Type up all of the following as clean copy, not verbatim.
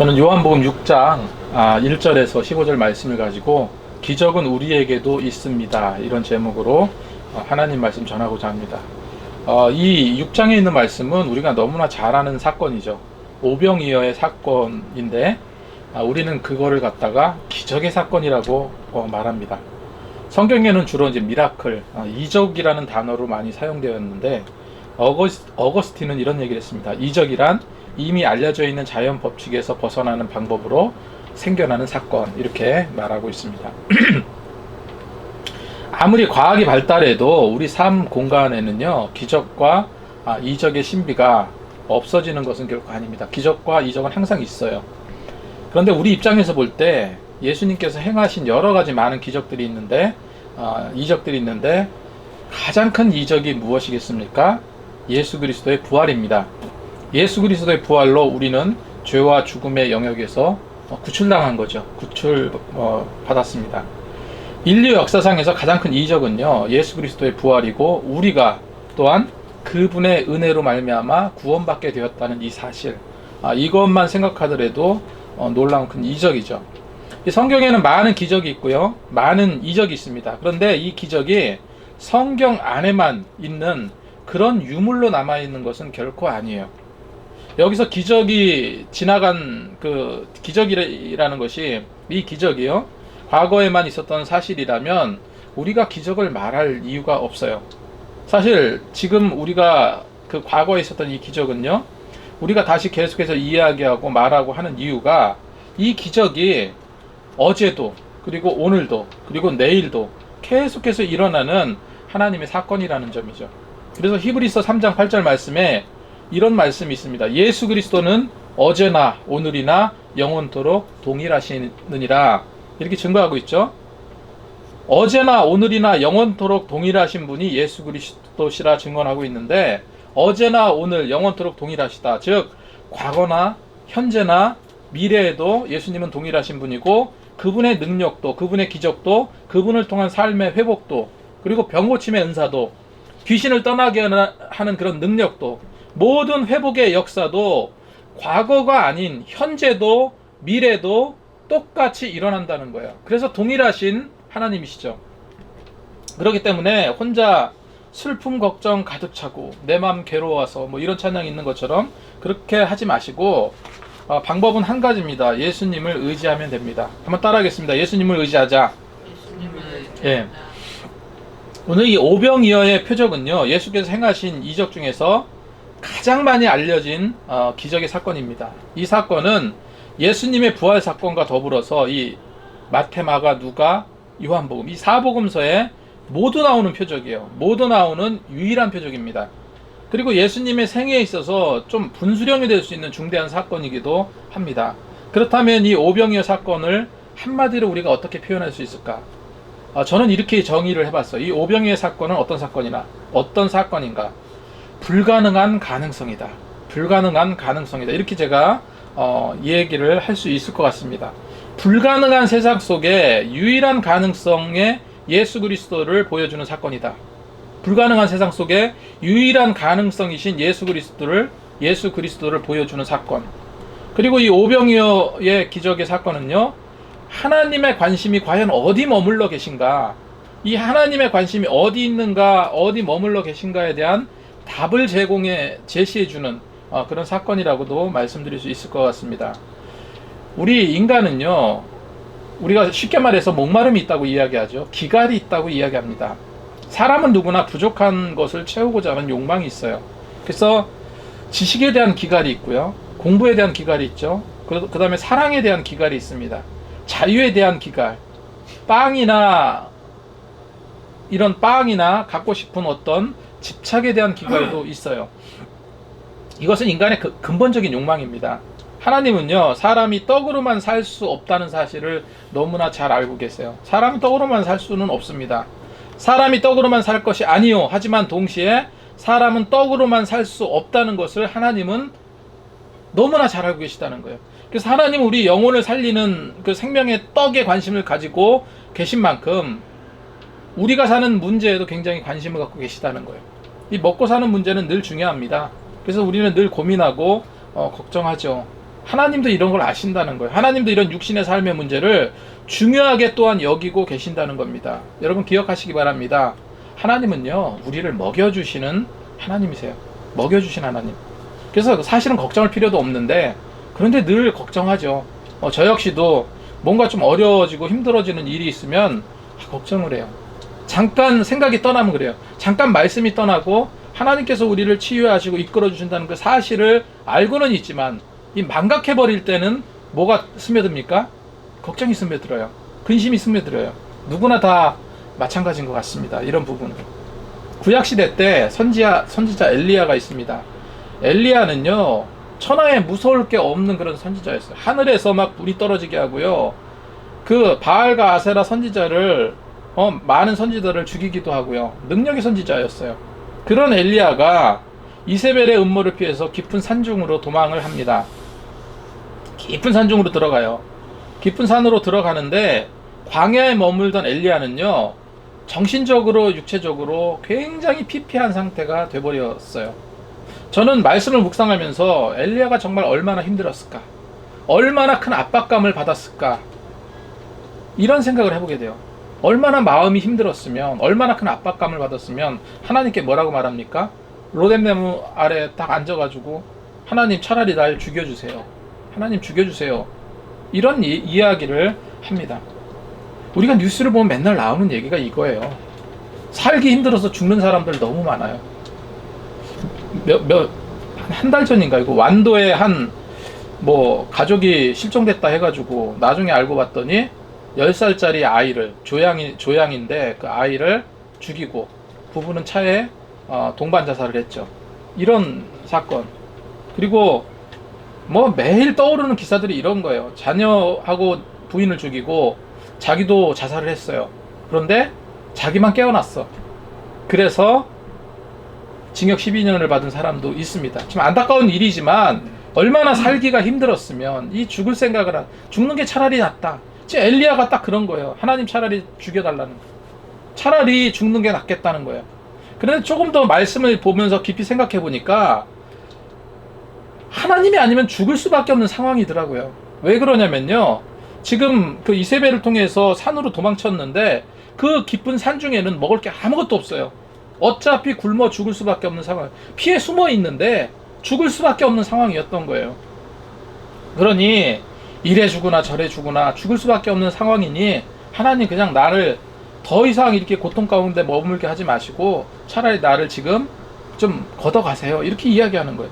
저는 요한복음 6장 1절에서 15절 말씀을 가지고 기적은 우리에게도 있습니다, 이런 제목으로 하나님 말씀 전하고자 합니다. 이 6장에 있는 말씀은 우리가 너무나 잘 아는 사건이죠. 오병이어의 사건인데 우리는 그거를 갖다가 기적의 사건이라고 말합니다. 성경에는 주로 이제 미라클, 이적이라는 단어로 많이 사용되었는데 어거스틴은 이런 얘기를 했습니다. 이적이란 이미 알려져 있는 자연 법칙에서 벗어나는 방법으로 생겨나는 사건, 이렇게 말하고 있습니다. 아무리 과학이 발달해도 우리 삶 공간에는요, 기적과 이적의 신비가 없어지는 것은 결코 아닙니다. 기적과 이적은 항상 있어요. 그런데 우리 입장에서 볼 때 예수님께서 행하신 여러 가지 많은 기적들이 있는데, 이적들이 있는데 가장 큰 이적이 무엇이겠습니까? 예수 그리스도의 부활입니다. 예수 그리스도의 부활로 우리는 죄와 죽음의 영역에서 구출당한 거죠. 받았습니다. 인류 역사상에서 가장 큰 이적은요, 예수 그리스도의 부활이고 우리가 또한 그분의 은혜로 말미암아 구원받게 되었다는 이 사실, 이것만 생각하더라도 놀라운 큰 이적이죠. 이 성경에는 많은 기적이 있고요, 많은 이적이 있습니다. 그런데 이 기적이 성경 안에만 있는 그런 유물로 남아있는 것은 결코 아니에요. 여기서 기적이 지나간 그 기적이라는 것이, 이 기적이요, 과거에만 있었던 사실이라면 우리가 기적을 말할 이유가 없어요. 사실 지금 우리가 그 과거에 있었던 이 기적은요, 우리가 다시 계속해서 이야기하고 말하고 하는 이유가, 이 기적이 어제도 그리고 오늘도 그리고 내일도 계속해서 일어나는 하나님의 사건이라는 점이죠. 그래서 히브리서 3장 8절 말씀에 이런 말씀이 있습니다. 예수 그리스도는 어제나 오늘이나 영원토록 동일하시느니라, 이렇게 증거하고 있죠. 어제나 오늘이나 영원토록 동일하신 분이 예수 그리스도시라 증언하고 있는데, 어제나 오늘 영원토록 동일하시다, 즉 과거나 현재나 미래에도 예수님은 동일하신 분이고, 그분의 능력도, 그분의 기적도, 그분을 통한 삶의 회복도, 그리고 병고침의 은사도, 귀신을 떠나게 하는 그런 능력도, 모든 회복의 역사도 과거가 아닌 현재도 미래도 똑같이 일어난다는 거예요. 그래서 동일하신 하나님이시죠. 그렇기 때문에 혼자 슬픔 걱정 가득 차고 내 맘 괴로워서 이런 찬양이 있는 것처럼 그렇게 하지 마시고, 방법은 한 가지입니다. 예수님을 의지하면 됩니다. 한번 따라하겠습니다. 예수님을 의지하자. 예. 오늘 이 오병이어의 표적은요, 예수께서 행하신 이적 중에서 가장 많이 알려진 기적의 사건입니다. 이 사건은 예수님의 부활 사건과 더불어서 이 마태, 마가, 누가, 요한복음, 이 사복음서에 모두 나오는 표적이에요. 모두 나오는 유일한 표적입니다. 그리고 예수님의 생애에 있어서 좀 분수령이 될 수 있는 중대한 사건이기도 합니다. 그렇다면 이 오병이어 사건을 한마디로 우리가 어떻게 표현할 수 있을까? 저는 이렇게 정의를 해봤어요. 이 오병이어 사건은 어떤 사건인가? 불가능한 가능성이다. 불가능한 가능성이다. 이렇게 제가 얘기를 할 수 있을 것 같습니다. 불가능한 세상 속에 유일한 가능성의 예수 그리스도를 보여주는 사건이다. 불가능한 세상 속에 유일한 가능성이신 예수 그리스도를 보여주는 사건. 그리고 이 오병이어의 기적의 사건은요, 하나님의 관심이 과연 어디 머물러 계신가, 이 하나님의 관심이 어디 있는가, 어디 머물러 계신가에 대한 답을 제시해주는 그런 사건이라고도 말씀드릴 수 있을 것 같습니다. 우리 인간은요, 우리가 쉽게 말해서 목마름이 있다고 이야기하죠. 기갈이 있다고 이야기합니다. 사람은 누구나 부족한 것을 채우고자 하는 욕망이 있어요. 그래서 지식에 대한 기갈이 있고요, 공부에 대한 기갈이 있죠. 그 다음에 사랑에 대한 기갈이 있습니다. 자유에 대한 기갈, 빵이나 갖고 싶은 어떤 집착에 대한 기갈도 있어요. 이것은 인간의 근본적인 욕망입니다. 하나님은요, 사람이 떡으로만 살 수 없다는 사실을 너무나 잘 알고 계세요. 사람이 떡으로만 살 수는 없습니다. 사람이 떡으로만 살 것이 아니요, 하지만 동시에 사람은 떡으로만 살 수 없다는 것을 하나님은 너무나 잘 알고 계시다는 거예요. 그래서 하나님은 우리 영혼을 살리는 그 생명의 떡에 관심을 가지고 계신 만큼 우리가 사는 문제에도 굉장히 관심을 갖고 계시다는 거예요. 이 먹고 사는 문제는 늘 중요합니다. 그래서 우리는 늘 고민하고 걱정하죠. 하나님도 이런 걸 아신다는 거예요. 하나님도 이런 육신의 삶의 문제를 중요하게 또한 여기고 계신다는 겁니다. 여러분 기억하시기 바랍니다. 하나님은요, 우리를 먹여주시는 하나님이세요. 먹여주신 하나님. 그래서 사실은 걱정할 필요도 없는데, 그런데 늘 걱정하죠. 저 역시도 뭔가 좀 어려워지고 힘들어지는 일이 있으면 걱정을 해요. 잠깐 생각이 떠나면 그래요. 잠깐 말씀이 떠나고 하나님께서 우리를 치유하시고 이끌어 주신다는 그 사실을 알고는 있지만, 이 망각해버릴 때는 뭐가 스며듭니까? 걱정이 스며들어요. 근심이 스며들어요. 누구나 다 마찬가지인 것 같습니다. 이런 부분은. 구약시대 때 선지자 엘리야가 있습니다. 엘리야는요, 천하에 무서울 게 없는 그런 선지자였어요. 하늘에서 막 불이 떨어지게 하고요, 그 바알과 아세라 선지자를 많은 선지자를 죽이기도 하고요, 능력의 선지자였어요. 그런 엘리야가 이세벨의 음모를 피해서 깊은 산중으로 도망을 합니다. 깊은 산중으로 들어가요. 깊은 산으로 들어가는데, 광야에 머물던 엘리야는요, 정신적으로 육체적으로 굉장히 피폐한 상태가 돼버렸어요. 저는 말씀을 묵상하면서 엘리야가 정말 얼마나 힘들었을까, 얼마나 큰 압박감을 받았을까, 이런 생각을 해보게 돼요. 얼마나 마음이 힘들었으면, 얼마나 큰 압박감을 받았으면 하나님께 뭐라고 말합니까? 로뎀나무 아래 딱 앉아가지고 하나님 차라리 날 죽여주세요, 하나님 죽여주세요, 이런 이야기를 합니다. 우리가 뉴스를 보면 맨날 나오는 얘기가 이거예요. 살기 힘들어서 죽는 사람들 너무 많아요. 한 달 전인가 이거 완도에 가족이 실종됐다 해가지고 나중에 알고 봤더니 10살짜리 아이를, 조양인데 그 아이를 죽이고 부부는 차에 동반 자살을 했죠. 이런 사건. 그리고 매일 떠오르는 기사들이 이런 거예요. 자녀하고 부인을 죽이고 자기도 자살을 했어요. 그런데 자기만 깨어났어. 그래서 징역 12년을 받은 사람도 있습니다. 좀 안타까운 일이지만 얼마나 살기가 힘들었으면 이 죽을 생각을 죽는 게 차라리 낫다. 지금 엘리야가 딱 그런 거예요. 하나님 차라리 죽여달라는 거예요. 차라리 죽는 게 낫겠다는 거예요. 그런데 조금 더 말씀을 보면서 깊이 생각해 보니까 하나님이 아니면 죽을 수밖에 없는 상황이더라고요. 왜 그러냐면요, 지금 그 이세벨을 통해서 산으로 도망쳤는데 그 깊은 산 중에는 먹을 게 아무것도 없어요. 어차피 굶어 죽을 수밖에 없는 상황, 피해 숨어 있는데 죽을 수밖에 없는 상황이었던 거예요. 그러니 이래 죽으나 저래 죽으나 죽을 수밖에 없는 상황이니 하나님 그냥 나를 더 이상 이렇게 고통 가운데 머물게 하지 마시고 차라리 나를 지금 좀 걷어가세요, 이렇게 이야기하는 거예요.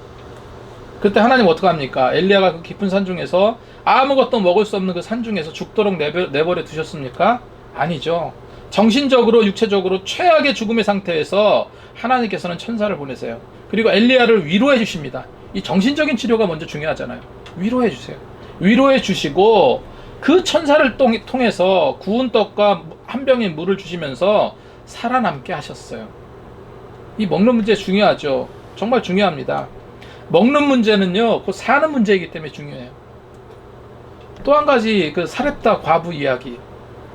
그때 하나님 어떡합니까? 엘리야가 그 깊은 산 중에서 아무것도 먹을 수 없는 그 산 중에서 죽도록 내버려 두셨습니까? 아니죠. 정신적으로 육체적으로 최악의 죽음의 상태에서 하나님께서는 천사를 보내세요. 그리고 엘리야를 위로해 주십니다. 이 정신적인 치료가 먼저 중요하잖아요. 위로해 주세요. 위로해 주시고 그 천사를 통해서 구운 떡과 한 병의 물을 주시면서 살아남게 하셨어요. 이 먹는 문제 중요하죠. 정말 중요합니다. 먹는 문제는요, 곧 사는 문제이기 때문에 중요해요. 또 한 가지 그 사렙다 과부 이야기.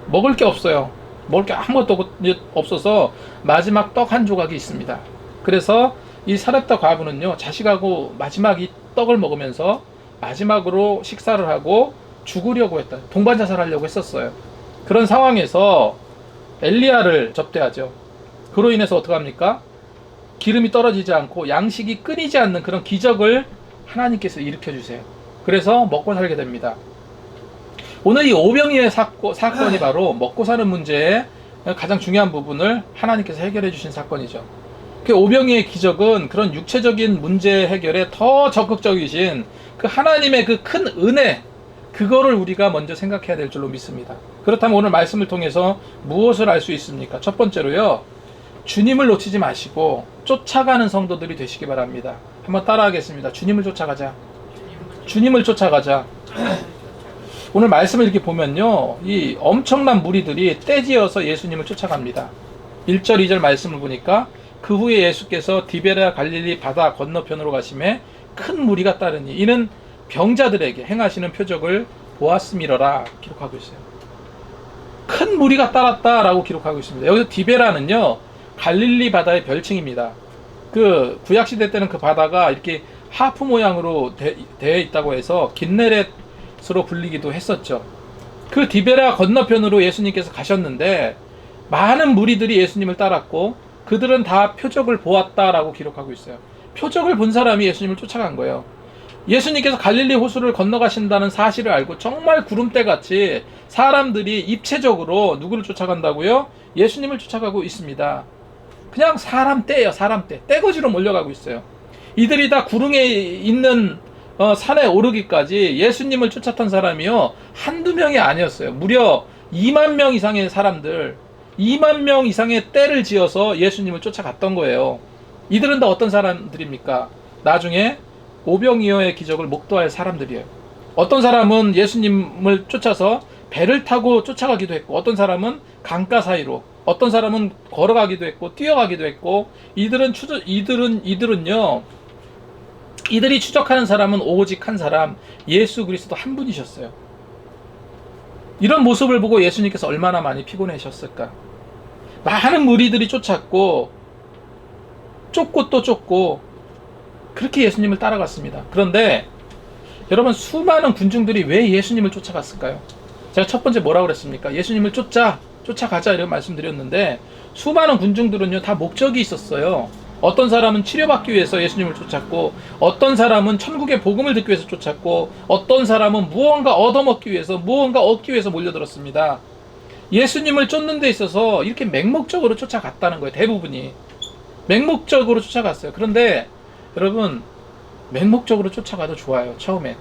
먹을 게 없어요. 먹을 게 아무것도 없어서 마지막 떡 한 조각이 있습니다. 그래서 이 사렙다 과부는요, 자식하고 마지막 이 떡을 먹으면서 마지막으로 식사를 하고 죽으려고 했다. 동반 자살하려고 했었어요. 그런 상황에서 엘리야를 접대하죠. 그로 인해서 어떡합니까? 기름이 떨어지지 않고 양식이 끊이지 않는 그런 기적을 하나님께서 일으켜주세요. 그래서 먹고 살게 됩니다. 오늘 이 오병이의 사건이 바로 먹고 사는 문제의 가장 중요한 부분을 하나님께서 해결해 주신 사건이죠. 그 오병이의 기적은 그런 육체적인 문제 해결에 더 적극적이신 그 하나님의 그 큰 은혜, 그거를 우리가 먼저 생각해야 될 줄로 믿습니다. 그렇다면 오늘 말씀을 통해서 무엇을 알 수 있습니까? 첫 번째로요, 주님을 놓치지 마시고 쫓아가는 성도들이 되시기 바랍니다. 한번 따라하겠습니다. 주님을 쫓아가자. 주님을 쫓아가자. 오늘 말씀을 이렇게 보면요, 이 엄청난 무리들이 떼지어서 예수님을 쫓아갑니다. 1절 2절 말씀을 보니까 그 후에 예수께서 디베랴 갈릴리 바다 건너편으로 가심에 큰 무리가 따르니 이는 병자들에게 행하시는 표적을 보았음이러라 기록하고 있어요. 큰 무리가 따랐다라고 기록하고 있습니다. 여기서 디베라는요, 갈릴리 바다의 별칭입니다. 그 구약시대 때는 그 바다가 이렇게 하프 모양으로 되어 있다고 해서 긴네렛으로 불리기도 했었죠. 그 디베라 건너편으로 예수님께서 가셨는데 많은 무리들이 예수님을 따랐고 그들은 다 표적을 보았다라고 기록하고 있어요. 표적을 본 사람이 예수님을 쫓아간 거예요. 예수님께서 갈릴리 호수를 건너가신다는 사실을 알고 정말 구름대같이 사람들이 입체적으로 누구를 쫓아간다고요? 예수님을 쫓아가고 있습니다. 그냥 사람 떼예요. 사람 떼. 떼거지로 몰려가고 있어요. 이들이 다 구릉에 있는 산에 오르기까지 예수님을 쫓았던 사람이요, 한두 명이 아니었어요. 무려 2만 명 이상의 사람들, 2만 명 이상의 떼를 지어서 예수님을 쫓아갔던 거예요. 이들은 다 어떤 사람들입니까? 나중에 오병이어의 기적을 목도할 사람들이에요. 어떤 사람은 예수님을 쫓아서 배를 타고 쫓아가기도 했고, 어떤 강가 사이로, 어떤 사람은 걸어가기도 했고, 뛰어가기도 했고, 이들은요, 이들이 추적하는 사람은 오직 한 사람, 예수 그리스도 한 분이셨어요. 이런 모습을 보고 예수님께서 얼마나 많이 피곤해하셨을까. 많은 무리들이 쫓았고, 쫓고 또 쫓고, 그렇게 예수님을 따라갔습니다. 그런데 여러분, 수많은 군중들이 왜 예수님을 쫓아갔을까요? 제가 첫 번째 뭐라고 그랬습니까? 예수님을 쫓아가자 이런 말씀드렸는데, 수많은 군중들은요, 다 목적이 있었어요. 어떤 사람은 치료받기 위해서 예수님을 쫓았고, 어떤 사람은 천국의 복음을 듣기 위해서 쫓았고, 어떤 사람은 무언가 얻어먹기 위해서, 무언가 얻기 위해서 몰려들었습니다. 예수님을 쫓는 데 있어서 이렇게 맹목적으로 쫓아갔다는 거예요. 대부분이 맹목적으로 쫓아갔어요. 그런데 여러분, 맹목적으로 쫓아가도 좋아요. 처음에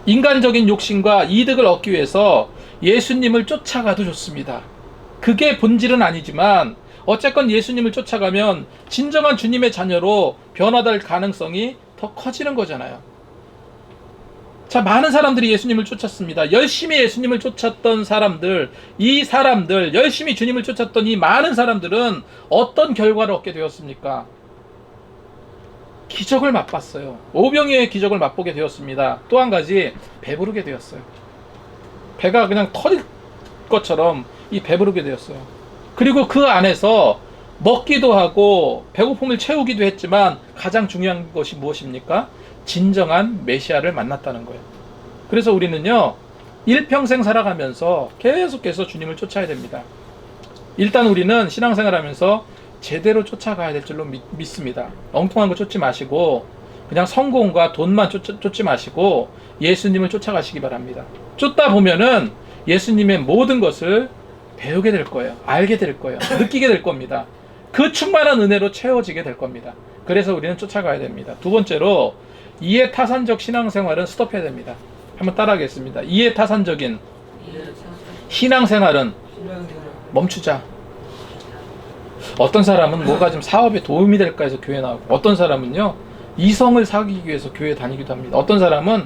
인간적인 욕심과 이득을 얻기 위해서 예수님을 쫓아가도 좋습니다. 그게 본질은 아니지만 어쨌건 예수님을 쫓아가면 진정한 주님의 자녀로 변화될 가능성이 더 커지는 거잖아요. 자, 많은 사람들이 예수님을 쫓았습니다. 열심히 예수님을 쫓았던 사람들, 열심히 주님을 쫓았던 이 많은 사람들은 어떤 결과를 얻게 되었습니까? 기적을 맛봤어요. 오병이어의 기적을 맛보게 되었습니다. 또 한 가지, 배부르게 되었어요. 배가 그냥 터질 것처럼 배부르게 되었어요. 그리고 그 안에서 먹기도 하고 배고픔을 채우기도 했지만 가장 중요한 것이 무엇입니까? 진정한 메시아를 만났다는 거예요. 그래서 우리는요, 일평생 살아가면서 계속해서 주님을 쫓아야 됩니다. 일단 우리는 신앙생활하면서 제대로 쫓아가야 될 줄로 믿습니다. 엉뚱한 거 쫓지 마시고 그냥 성공과 돈만 쫓지 마시고 예수님을 쫓아가시기 바랍니다. 쫓다 보면은 예수님의 모든 것을 배우게 될 거예요. 알게 될 거예요. 느끼게 될 겁니다. 그 충만한 은혜로 채워지게 될 겁니다. 그래서 우리는 쫓아가야 됩니다. 두 번째로, 이해타산적 신앙생활은 스톱해야 됩니다. 한번 따라하겠습니다. 이해타산적인 신앙생활은 멈추자. 어떤 사람은 뭐가 좀 사업에 도움이 될까 해서 교회 나오고, 어떤 사람은요, 이성을 사귀기 위해서 교회 다니기도 합니다. 어떤 사람은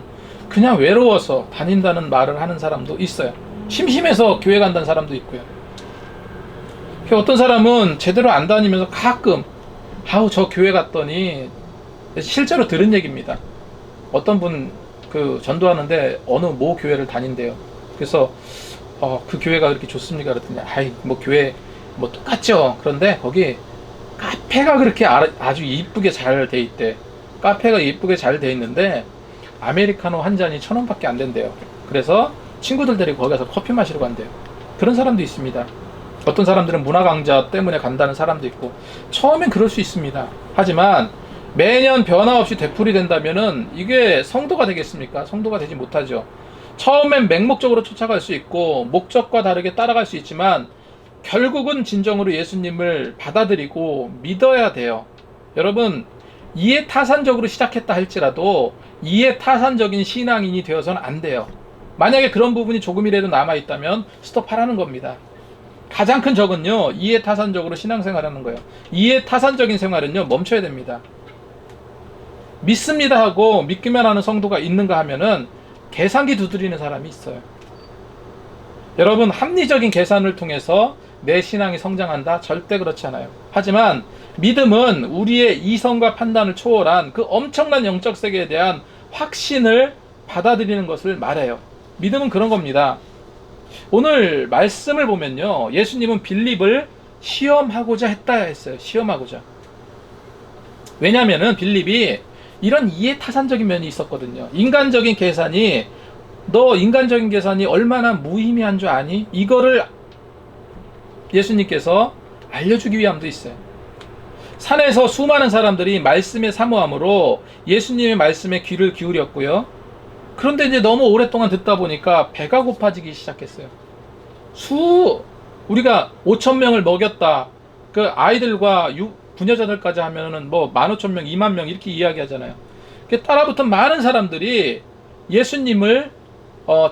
그냥 외로워서 다닌다는 말을 하는 사람도 있어요. 심심해서 교회 간다는 사람도 있고요. 어떤 사람은 제대로 안 다니면서 가끔 저 교회 갔더니, 실제로 들은 얘기입니다. 어떤 분 전도하는데 어느 모 교회를 다닌대요. 그래서 그 교회가 그렇게 좋습니까? 그랬더니 교회 똑같죠. 그런데 거기 카페가 그렇게 아주 이쁘게 잘 돼 있대. 카페가 이쁘게 잘 돼 있는데 아메리카노 한 잔이 1,000원밖에 안 된대요. 그래서 친구들 데리고 거기 가서 커피 마시러 간대요. 그런 사람도 있습니다. 어떤 사람들은 문화 강좌 때문에 간다는 사람도 있고, 처음엔 그럴 수 있습니다. 하지만 매년 변화 없이 되풀이 된다면은 이게 성도가 되겠습니까? 성도가 되지 못하죠. 처음엔 맹목적으로 쫓아갈 수 있고 목적과 다르게 따라갈 수 있지만 결국은 진정으로 예수님을 받아들이고 믿어야 돼요. 여러분, 이해타산적으로 시작했다 할지라도 이해타산적인 신앙인이 되어서는 안 돼요. 만약에 그런 부분이 조금이라도 남아있다면 스톱하라는 겁니다. 가장 큰 적은요, 이해타산적으로 신앙생활하는 거예요. 이해타산적인 생활은요, 멈춰야 됩니다. 믿습니다 하고 믿기만 하는 성도가 있는가 하면은 계산기 두드리는 사람이 있어요. 여러분, 합리적인 계산을 통해서 내 신앙이 성장한다? 절대 그렇지 않아요. 하지만 믿음은 우리의 이성과 판단을 초월한 그 엄청난 영적 세계에 대한 확신을 받아들이는 것을 말해요. 믿음은 그런 겁니다. 오늘 말씀을 보면요, 예수님은 빌립을 시험하고자 했다 했어요. 시험하고자. 왜냐하면은 빌립이 이런 이해타산적인 면이 있었거든요. 인간적인 계산이, 너 인간적인 계산이 얼마나 무의미한 줄 아니? 이거를 예수님께서 알려주기 위함도 있어요. 산에서 수많은 사람들이 말씀의 사모함으로 예수님의 말씀에 귀를 기울였고요. 그런데 이제 너무 오랫동안 듣다 보니까 배가 고파지기 시작했어요. 우리가 5천 명을 먹였다. 그 아이들과 부녀자들까지 하면은 뭐 15,000명, 2만 명 이렇게 이야기하잖아요. 따라붙은 많은 사람들이 예수님을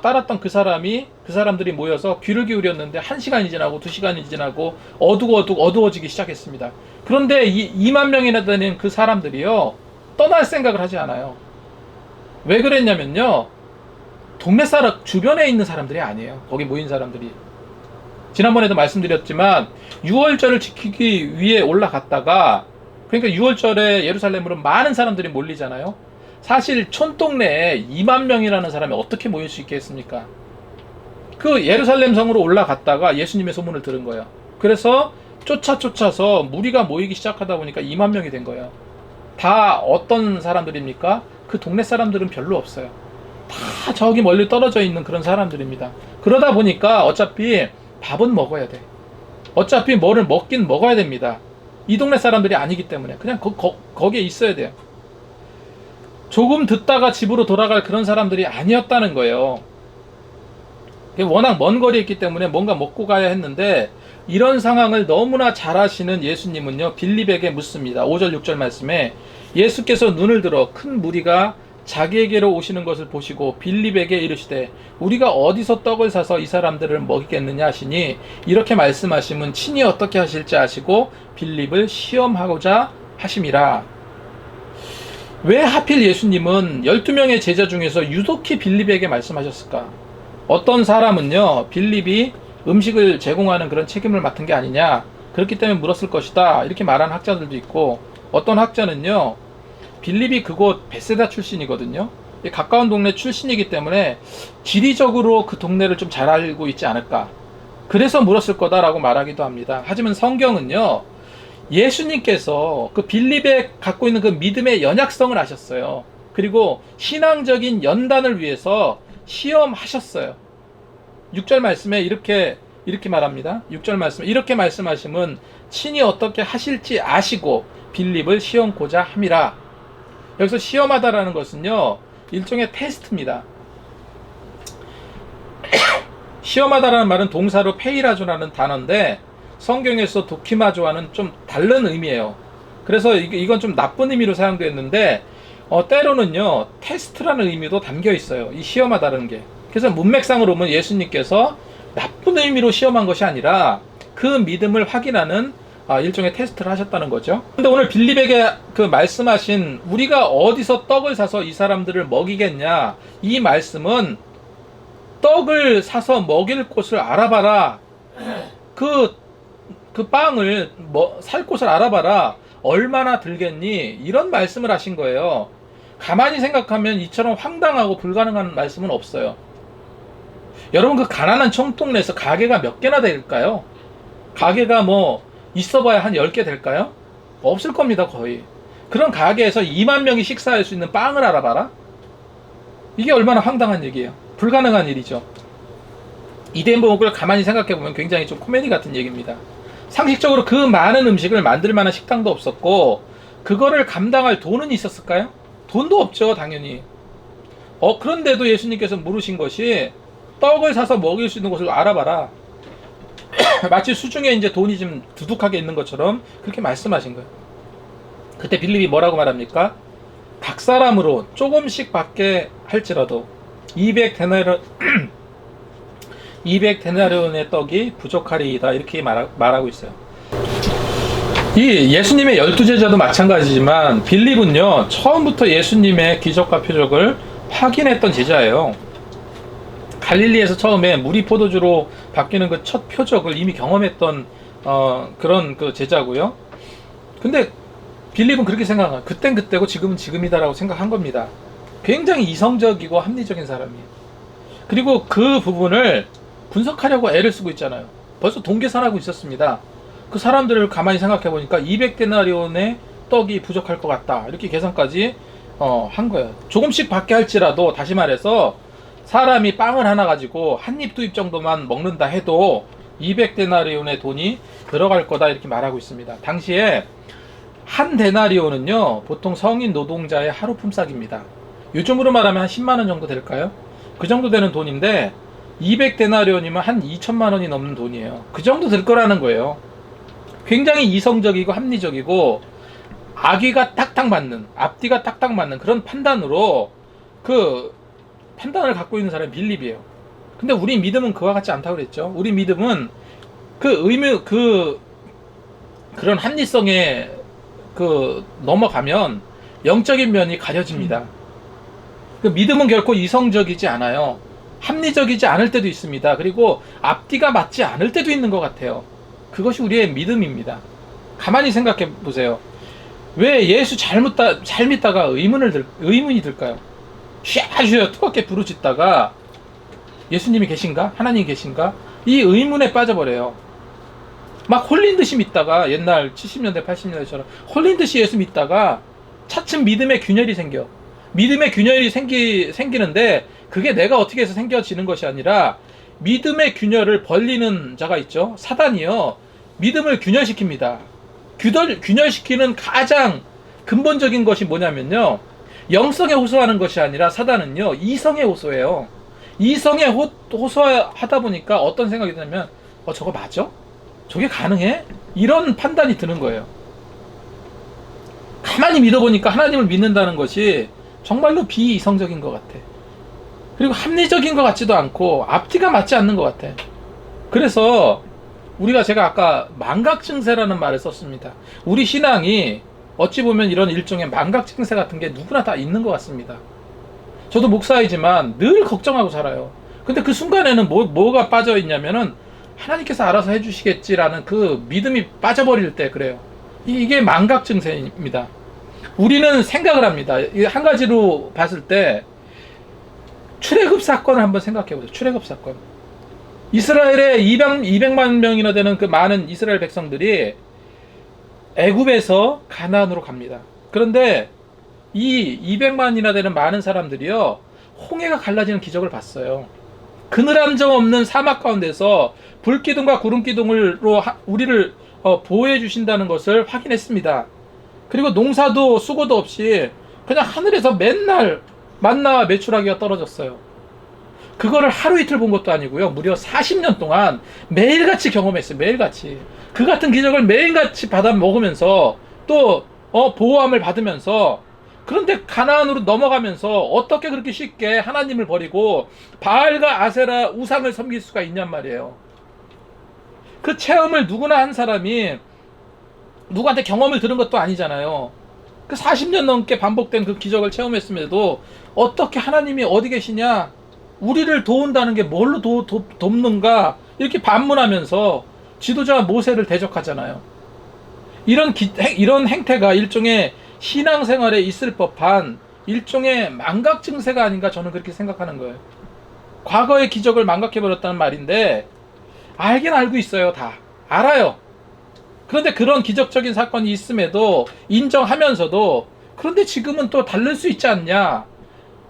따랐던 그 사람들이 모여서 귀를 기울였는데 1시간이 지나고 2시간이 지나고 어두워지기 시작했습니다. 그런데 2만 명이나 되는 그 사람들이요, 떠날 생각을 하지 않아요. 왜 그랬냐면요, 동네 사람 주변에 있는 사람들이 아니에요. 거기 모인 사람들이. 지난번에도 말씀드렸지만 6월절을 지키기 위해 올라갔다가, 그러니까 6월절에 예루살렘으로 많은 사람들이 몰리잖아요. 사실 촌동네에 2만 명이라는 사람이 어떻게 모일 수 있겠습니까? 그 예루살렘 성으로 올라갔다가 예수님의 소문을 들은 거예요. 그래서 쫓아서 무리가 모이기 시작하다 보니까 2만 명이 된 거예요. 다 어떤 사람들입니까? 그 동네 사람들은 별로 없어요. 다 저기 멀리 떨어져 있는 그런 사람들입니다. 그러다 보니까 어차피 밥은 먹어야 돼. 어차피 뭐를 먹긴 먹어야 됩니다. 이 동네 사람들이 아니기 때문에 그냥 거기에 있어야 돼요. 조금 듣다가 집으로 돌아갈 그런 사람들이 아니었다는 거예요. 워낙 먼 거리에 있기 때문에 뭔가 먹고 가야 했는데, 이런 상황을 너무나 잘 아시는 예수님은요, 빌립에게 묻습니다. 5절 6절 말씀에 예수께서 눈을 들어 큰 무리가 자기에게로 오시는 것을 보시고 빌립에게 이르시되 우리가 어디서 떡을 사서 이 사람들을 먹이겠느냐 하시니, 이렇게 말씀하시면 친히 어떻게 하실지 아시고 빌립을 시험하고자 하심이라. 왜 하필 예수님은 12명의 제자 중에서 유독히 빌립에게 말씀하셨을까? 어떤 사람은요, 빌립이 음식을 제공하는 그런 책임을 맡은 게 아니냐, 그렇기 때문에 물었을 것이다, 이렇게 말하는 학자들도 있고, 어떤 학자는요, 빌립이 그곳 베세다 출신이거든요. 가까운 동네 출신이기 때문에 지리적으로 그 동네를 좀 잘 알고 있지 않을까, 그래서 물었을 거다라고 말하기도 합니다. 하지만 성경은요, 예수님께서 그 빌립에 갖고 있는 그 믿음의 연약성을 아셨어요. 그리고 신앙적인 연단을 위해서 시험하셨어요. 6절 말씀에 이렇게 말합니다. 6절 말씀에 이렇게 말씀하시면 친히 어떻게 하실지 아시고 빌립을 시험고자 함이라. 여기서 시험하다라는 것은요, 일종의 테스트입니다. 시험하다라는 말은 동사로 페이라조라는 단어인데, 성경에서 도키마조와는 좀 다른 의미예요. 그래서 이건 좀 나쁜 의미로 사용되었는데, 때로는요, 테스트라는 의미도 담겨 있어요. 이 시험하다라는 게. 그래서 문맥상으로 보면 예수님께서 나쁜 의미로 시험한 것이 아니라 그 믿음을 확인하는 일종의 테스트를 하셨다는 거죠. 근데 오늘 빌립에게 그 말씀하신 우리가 어디서 떡을 사서 이 사람들을 먹이겠냐, 이 말씀은 떡을 사서 먹일 곳을 알아봐라. 그 빵을 살 곳을 알아봐라. 얼마나 들겠니? 이런 말씀을 하신 거예요. 가만히 생각하면 이처럼 황당하고 불가능한 말씀은 없어요. 여러분, 그 가난한 촌동네에서 가게가 몇 개나 될까요? 가게가 뭐 있어봐야 한 10개 될까요? 없을 겁니다, 거의. 그런 가게에서 2만 명이 식사할 수 있는 빵을 알아봐라? 이게 얼마나 황당한 얘기예요. 불가능한 일이죠. 이 대목을 가만히 생각해보면 굉장히 좀 코미디 같은 얘기입니다. 상식적으로 그 많은 음식을 만들 만한 식당도 없었고, 그거를 감당할 돈은 있었을까요? 돈도 없죠, 당연히. 그런데도 예수님께서 물으신 것이 떡을 사서 먹일 수 있는 곳을 알아봐라. 마치 수중에 이제 돈이 좀 두둑하게 있는 것처럼 그렇게 말씀하신 거예요. 그때 빌립이 뭐라고 말합니까? 각 사람으로 조금씩 받게 할지라도 200데나리온의 떡이 부족하리이다, 이렇게 말하고 있어요. 이 예수님의 12제자도 마찬가지지만 빌립은요, 처음부터 예수님의 기적과 표적을 확인했던 제자예요. 갈릴리에서 처음에 물이 포도주로 바뀌는 그 첫 표적을 이미 경험했던 그런 그 제자고요. 근데 빌립은 그렇게 생각해요. 그땐 그때고 지금은 지금이다라고 생각한 겁니다. 굉장히 이성적이고 합리적인 사람이에요. 그리고 그 부분을 분석하려고 애를 쓰고 있잖아요. 벌써 동계산하고 있었습니다. 그 사람들을 가만히 생각해 보니까 200데나리온의 떡이 부족할 것 같다, 이렇게 계산까지 한 거예요. 조금씩 받게 할지라도, 다시 말해서 사람이 빵을 하나 가지고 한 입 두 입 정도만 먹는다 해도 200데나리온의 돈이 들어갈 거다, 이렇게 말하고 있습니다. 당시에 한 데나리온은요 보통 성인 노동자의 하루 품삯입니다. 요즘으로 말하면 한 10만 원 정도 될까요? 그 정도 되는 돈인데 200데나리온이면 한 2천만 원이 넘는 돈이에요. 그 정도 될 거라는 거예요. 굉장히 이성적이고 합리적이고 아기가 딱딱 맞는, 앞뒤가 딱딱 맞는 그런 판단으로 그 판단을 갖고 있는 사람이 빌립이에요. 근데 우리 믿음은 그와 같지 않다고 그랬죠. 우리 믿음은 그런 합리성에 넘어가면 영적인 면이 가려집니다. 그 믿음은 결코 이성적이지 않아요. 합리적이지 않을 때도 있습니다. 그리고 앞뒤가 맞지 않을 때도 있는 것 같아요. 그것이 우리의 믿음입니다. 가만히 생각해 보세요. 왜 예수 잘 믿다가 의문이 들까요? 슈야 뜨겁게 부르짖다가 예수님이 계신가? 하나님 계신가? 이 의문에 빠져버려요. 막 홀린 듯이 믿다가, 옛날 70년대 80년대처럼 홀린 듯이 예수 믿다가 차츰 믿음의 균열이 생겨. 믿음의 균열이 생기는데 그게 내가 어떻게 해서 생겨지는 것이 아니라 믿음의 균열을 벌리는 자가 있죠. 사단이요, 믿음을 균열시킵니다. 균열시키는 가장 근본적인 것이 뭐냐면요, 영성에 호소하는 것이 아니라 사단은요 이성에 호소해요. 이성에 호소하다 보니까 어떤 생각이 드냐면, 저거 맞아? 저게 가능해? 이런 판단이 드는 거예요. 가만히 믿어보니까 하나님을 믿는다는 것이 정말로 비이성적인 것 같아. 그리고 합리적인 것 같지도 않고 앞뒤가 맞지 않는 것 같아. 그래서 제가 아까 망각증세라는 말을 썼습니다. 우리 신앙이 어찌 보면 이런 일종의 망각증세 같은 게 누구나 다 있는 것 같습니다. 저도 목사이지만 늘 걱정하고 살아요. 근데 그 순간에는 뭐가 빠져 있냐면은 하나님께서 알아서 해주시겠지라는 그 믿음이 빠져버릴 때 그래요. 이게 망각증세입니다. 우리는 생각을 합니다. 한 가지로 봤을 때 출애굽 사건을 한번 생각해 보세요. 출애굽 사건. 이스라엘에 200만 명이나 되는 그 많은 이스라엘 백성들이 애굽에서 가나안으로 갑니다. 그런데 이 200만이나 되는 많은 사람들이요, 홍해가 갈라지는 기적을 봤어요. 그늘 한 점 없는 사막 가운데서 불기둥과 구름기둥으로 우리를 보호해 주신다는 것을 확인했습니다. 그리고 농사도 수고도 없이 그냥 하늘에서 맨날 만나와 메추라기가 떨어졌어요. 그거를 하루 이틀 본 것도 아니고요, 무려 40년 동안 매일같이 경험했어요. 매일같이 그 같은 기적을 매일같이 받아 먹으면서 또 보호함을 받으면서. 그런데 가나안으로 넘어가면서 어떻게 그렇게 쉽게 하나님을 버리고 바알과 아세라 우상을 섬길 수가 있냔 말이에요. 그 체험을 누구나 한 사람이 누구한테 경험을 들은 것도 아니잖아요. 그 40년 넘게 반복된 그 기적을 체험했음에도 어떻게 하나님이 어디 계시냐, 우리를 도운다는 게 뭘로 돕는가, 이렇게 반문하면서 지도자 모세를 대적하잖아요. 이런 행태가 일종의 신앙생활에 있을 법한 일종의 망각증세가 아닌가, 저는 그렇게 생각하는 거예요. 과거의 기적을 망각해버렸다는 말인데 알긴 알고 있어요. 다 알아요. 그런데 그런 기적적인 사건이 있음에도 인정하면서도, 그런데 지금은 또 다를 수 있지 않냐,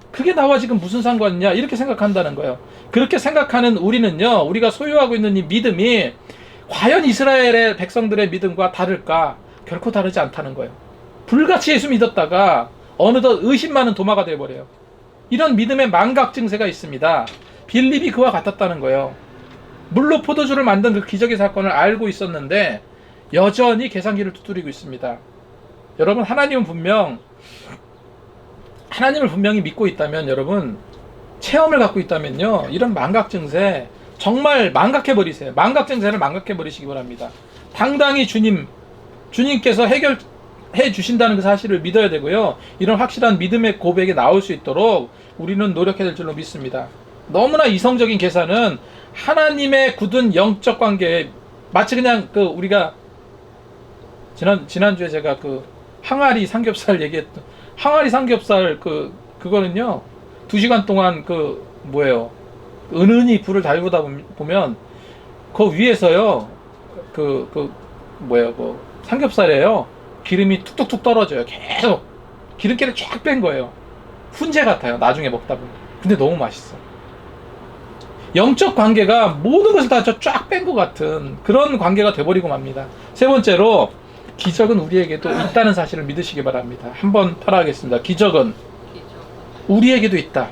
그게 나와 지금 무슨 상관이냐, 이렇게 생각한다는 거예요. 그렇게 생각하는 우리는요, 우리가 소유하고 있는 이 믿음이 과연 이스라엘의 백성들의 믿음과 다를까? 결코 다르지 않다는 거예요. 불같이 예수 믿었다가 어느덧 의심 많은 도마가 되어버려요. 이런 믿음의 망각 증세가 있습니다. 빌립이 그와 같았다는 거예요. 물로 포도주를 만든 그 기적의 사건을 알고 있었는데 여전히 계산기를 두드리고 있습니다. 여러분, 하나님을 분명히 믿고 있다면, 여러분 체험을 갖고 있다면요, 이런 망각 증세 정말 망각해버리세요. 망각 증세를 망각해버리시기 바랍니다. 당당히 주님께서 해결해 주신다는 그 사실을 믿어야 되고요, 이런 확실한 믿음의 고백이 나올 수 있도록 우리는 노력해야 될 줄로 믿습니다. 너무나 이성적인 계산은 하나님의 굳은 영적 관계에 마치 그냥 우리가 지난주에 제가 항아리 삼겹살 얘기했던 항아리 삼겹살 그거는요 2시간 동안 은은히 불을 달구다 보면 그 위에서요 삼겹살에요 기름이 툭툭툭 떨어져요. 계속 기름기를 쫙 뺀 거예요. 훈제 같아요. 나중에 먹다 보면. 근데 너무 맛있어. 영적 관계가 모든 것을 다 쫙 뺀 것 같은 그런 관계가 돼버리고 맙니다. 세 번째로 기적은 우리에게도 있다는 사실을 믿으시기 바랍니다. 한번 따라하겠습니다. 기적은 우리에게도 있다.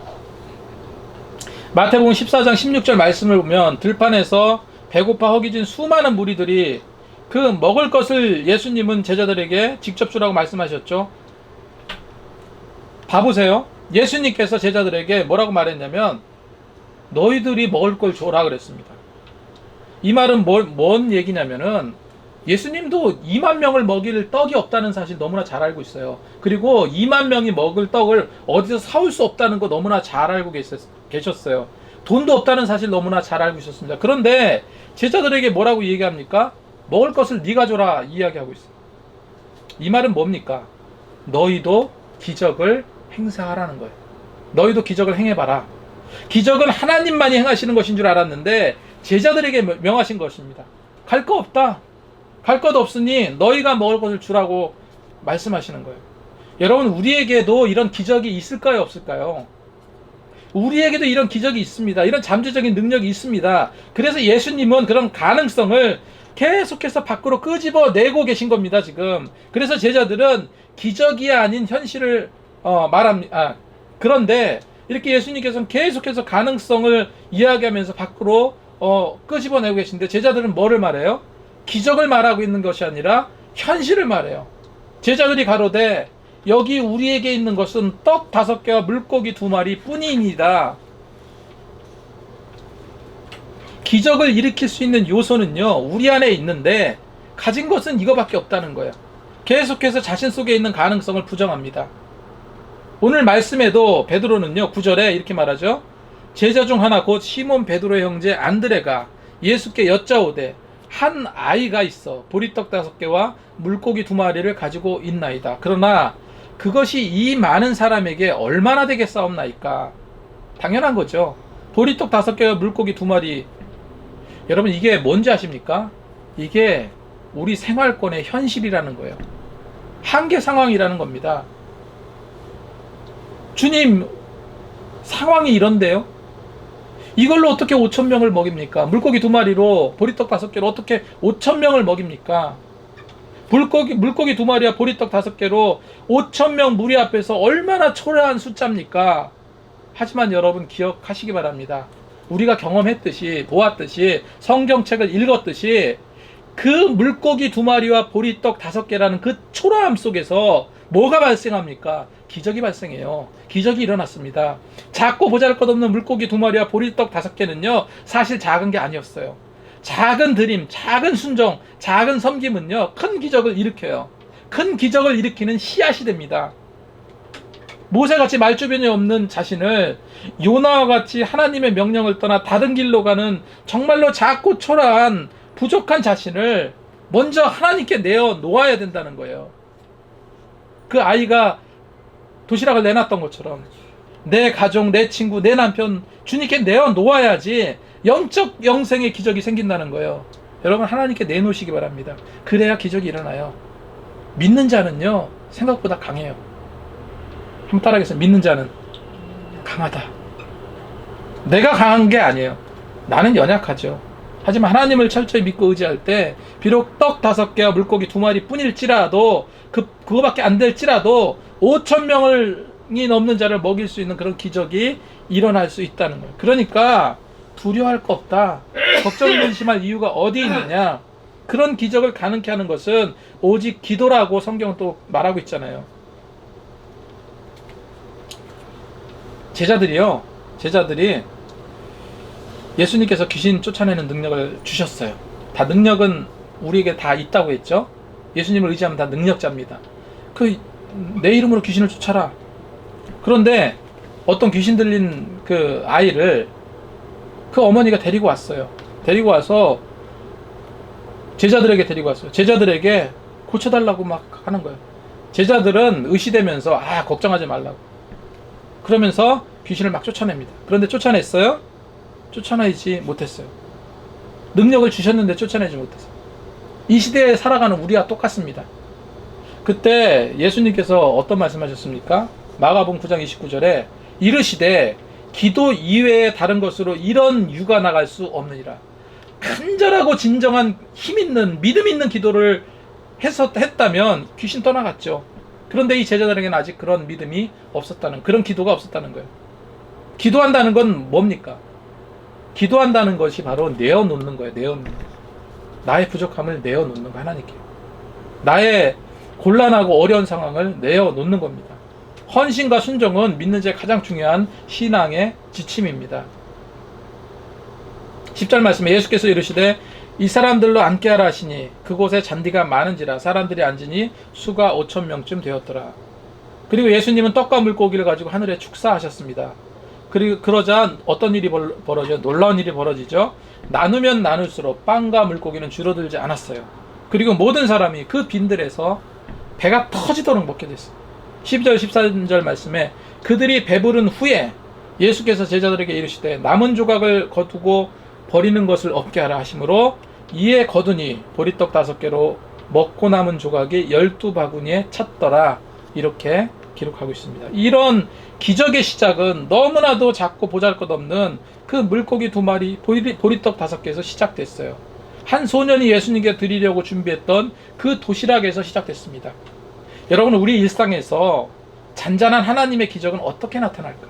마태복음 14장 16절 말씀을 보면 들판에서 배고파 허기진 수많은 무리들이 그 먹을 것을 예수님은 제자들에게 직접 주라고 말씀하셨죠. 봐보세요. 예수님께서 제자들에게 뭐라고 말했냐면 너희들이 먹을 걸 줘라 그랬습니다. 이 말은 뭔 얘기냐면은 예수님도 2만 명을 먹일 떡이 없다는 사실 너무나 잘 알고 있어요. 그리고 2만 명이 먹을 떡을 어디서 사올 수 없다는 거 너무나 잘 알고 계셨어요. 돈도 없다는 사실 너무나 잘 알고 있었습니다. 그런데 제자들에게 뭐라고 얘기합니까? 먹을 것을 네가 줘라 이야기하고 있어요. 이 말은 뭡니까? 너희도 기적을 행사하라는 거예요. 너희도 기적을 행해봐라. 기적은 하나님만이 행하시는 것인 줄 알았는데 제자들에게 명하신 것입니다. 갈 거 없다. 갈 것 없으니 너희가 먹을 것을 주라고 말씀하시는 거예요. 여러분, 우리에게도 이런 기적이 있을까요, 없을까요? 우리에게도 이런 기적이 있습니다. 이런 잠재적인 능력이 있습니다. 그래서 예수님은 그런 가능성을 계속해서 밖으로 끄집어내고 계신 겁니다, 지금. 그래서 제자들은 기적이 아닌 현실을 말합니다. 그런데 이렇게 예수님께서는 계속해서 가능성을 이야기하면서 밖으로 끄집어내고 계신데 제자들은 뭐를 말해요? 기적을 말하고 있는 것이 아니라 현실을 말해요. 제자들이 가로되 여기 우리에게 있는 것은 떡 5개와 물고기 2마리 뿐이니이다. 기적을 일으킬 수 있는 요소는요, 우리 안에 있는데 가진 것은 이거밖에 없다는 거예요. 계속해서 자신 속에 있는 가능성을 부정합니다. 오늘 말씀에도 베드로는요, 9절에 이렇게 말하죠. 제자 중 하나 곧 시몬 베드로의 형제 안드레가 예수께 여짜오되 한 아이가 있어 보리떡 5개와 물고기 2마리를 가지고 있나이다. 그러나 그것이 이 많은 사람에게 얼마나 되겠사옵나이까? 당연한 거죠. 보리떡 5개와 물고기 2마리. 여러분, 이게 뭔지 아십니까? 이게 우리 생활권의 현실이라는 거예요. 한계 상황이라는 겁니다. 주님, 상황이 이런데요? 이걸로 어떻게 5,000명을 먹입니까? 물고기 2마리로 보리떡 5개로 어떻게 5,000명을 먹입니까? 물고기 2마리와 보리떡 5개로 5,000명 무리 앞에서 얼마나 초라한 숫자입니까? 하지만 여러분 기억하시기 바랍니다. 우리가 경험했듯이, 보았듯이, 성경책을 읽었듯이 그 물고기 2마리와 보리떡 5개라는 그 초라함 속에서 뭐가 발생합니까? 기적이 발생해요. 기적이 일어났습니다. 작고 보잘것없는 물고기 2마리와 보리떡 5개는요 사실 작은 게 아니었어요. 작은 드림, 작은 순종, 작은 섬김은요 큰 기적을 일으켜요. 큰 기적을 일으키는 씨앗이 됩니다. 모세같이 말주변이 없는 자신을 요나와 같이 하나님의 명령을 떠나 다른 길로 가는 정말로 작고 초라한 부족한 자신을 먼저 하나님께 내어 놓아야 된다는 거예요. 그 아이가 도시락을 내놨던 것처럼 내 가족, 내 친구, 내 남편 주님께 내어 놓아야지 영적 영생의 기적이 생긴다는 거예요. 여러분, 하나님께 내놓으시기 바랍니다. 그래야 기적이 일어나요. 믿는 자는요 생각보다 강해요. 한번 따라하겠습니다. 믿는 자는 강하다. 내가 강한 게 아니에요. 나는 연약하죠. 하지만 하나님을 철저히 믿고 의지할 때 비록 떡 5개와 물고기 2마리 뿐일지라도 그거밖에 안 될지라도 5,000명이 넘는 자를 먹일 수 있는 그런 기적이 일어날 수 있다는 거예요. 그러니까 두려워할 거 없다. 걱정을 의심할 이유가 어디 있느냐. 그런 기적을 가능케 하는 것은 오직 기도라고 성경은 또 말하고 있잖아요. 제자들이 예수님께서 귀신 쫓아내는 능력을 주셨어요. 다 능력은 우리에게 다 있다고 했죠. 예수님을 의지하면 다 능력자입니다. 내 이름으로 귀신을 쫓아라. 그런데 어떤 귀신 들린 그 아이를 그 어머니가 데리고 왔어요. 데리고 와서 제자들에게 데리고 왔어요. 제자들에게 고쳐달라고 막 하는 거예요. 제자들은 의시되면서 걱정하지 말라고. 그러면서 귀신을 막 쫓아냅니다. 그런데 쫓아냈어요? 쫓아내지 못했어요. 능력을 주셨는데 쫓아내지 못했어요. 이 시대에 살아가는 우리와 똑같습니다. 그때 예수님께서 어떤 말씀하셨습니까? 마가복음 9장 29절에 이르시되 기도 이외에 다른 것으로 이런 유가 나갈 수 없느니라. 간절하고 진정한 힘 있는 믿음 있는 기도를 했다면 귀신 떠나갔죠. 그런데 이 제자들에게는 아직 그런 믿음이 없었다는, 그런 기도가 없었다는 거예요. 기도한다는 건 뭡니까? 기도한다는 것이 바로 내어놓는 거예요. 내어놓는 거예요. 나의 부족함을 내어놓는 거, 하나님께. 나의 곤란하고 어려운 상황을 내어놓는 겁니다. 헌신과 순종은 믿는 자의 가장 중요한 신앙의 지침입니다. 10절 말씀에 예수께서 이르시되 이 사람들로 앉게 하라 하시니 그곳에 잔디가 많은지라 사람들이 앉으니 수가 5,000명쯤 되었더라. 그리고 예수님은 떡과 물고기를 가지고 하늘에 축사하셨습니다. 그리고 그러자 어떤 일이 벌어져? 놀라운 일이 벌어지죠. 나누면 나눌수록 빵과 물고기는 줄어들지 않았어요. 그리고 모든 사람이 그 빈들에서 배가 터지도록 먹게 됐어요. 12절 13절 말씀에 그들이 배부른 후에 예수께서 제자들에게 이르시되 남은 조각을 거두고 버리는 것을 없게 하라 하시므로 이에 거두니 보리떡 5개로 먹고 남은 조각이 12바구니에 찼더라. 이렇게 기록하고 있습니다. 이런 기적의 시작은 너무나도 작고 보잘것없는 그 물고기 2마리, 보리떡 5개에서 시작됐어요. 한 소년이 예수님께 드리려고 준비했던 그 도시락에서 시작됐습니다. 여러분, 우리 일상에서 잔잔한 하나님의 기적은 어떻게 나타날까?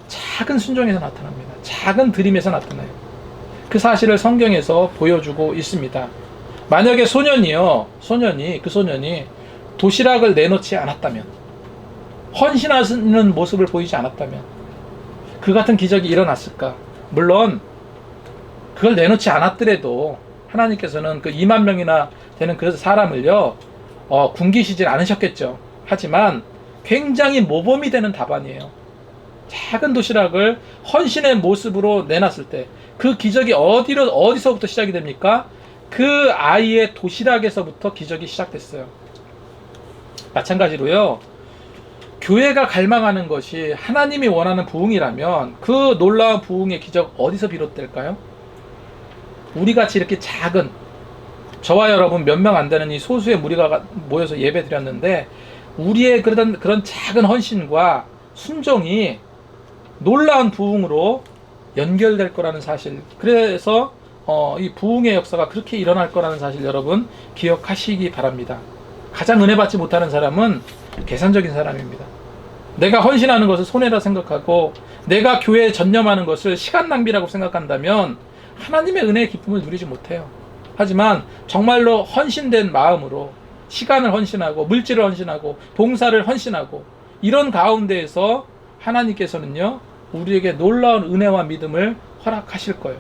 작은 순종에서 나타납니다. 작은 드림에서 나타나요. 그 사실을 성경에서 보여주고 있습니다. 만약에 그 소년이 도시락을 내놓지 않았다면, 헌신하는 모습을 보이지 않았다면 그 같은 기적이 일어났을까? 물론 그걸 내놓지 않았더라도 하나님께서는 그 2만 명이나 되는 그 사람을요 굶기시진 않으셨겠죠. 하지만 굉장히 모범이 되는 답안이에요. 작은 도시락을 헌신의 모습으로 내놨을 때 그 기적이 어디서부터 시작이 됩니까? 그 아이의 도시락에서부터 기적이 시작됐어요. 마찬가지로요, 교회가 갈망하는 것이 하나님이 원하는 부흥이라면 그 놀라운 부흥의 기적 어디서 비롯될까요? 우리같이 이렇게 작은, 저와 여러분 몇 명 안 되는 이 소수의 무리가 모여서 예배 드렸는데 우리의 그런 작은 헌신과 순종이 놀라운 부흥으로 연결될 거라는 사실, 그래서 이 부흥의 역사가 그렇게 일어날 거라는 사실 여러분 기억하시기 바랍니다. 가장 은혜 받지 못하는 사람은 계산적인 사람입니다. 내가 헌신하는 것을 손해라 생각하고 내가 교회에 전념하는 것을 시간 낭비라고 생각한다면 하나님의 은혜의 기쁨을 누리지 못해요. 하지만 정말로 헌신된 마음으로 시간을 헌신하고 물질을 헌신하고 봉사를 헌신하고 이런 가운데에서 하나님께서는요 우리에게 놀라운 은혜와 믿음을 허락하실 거예요.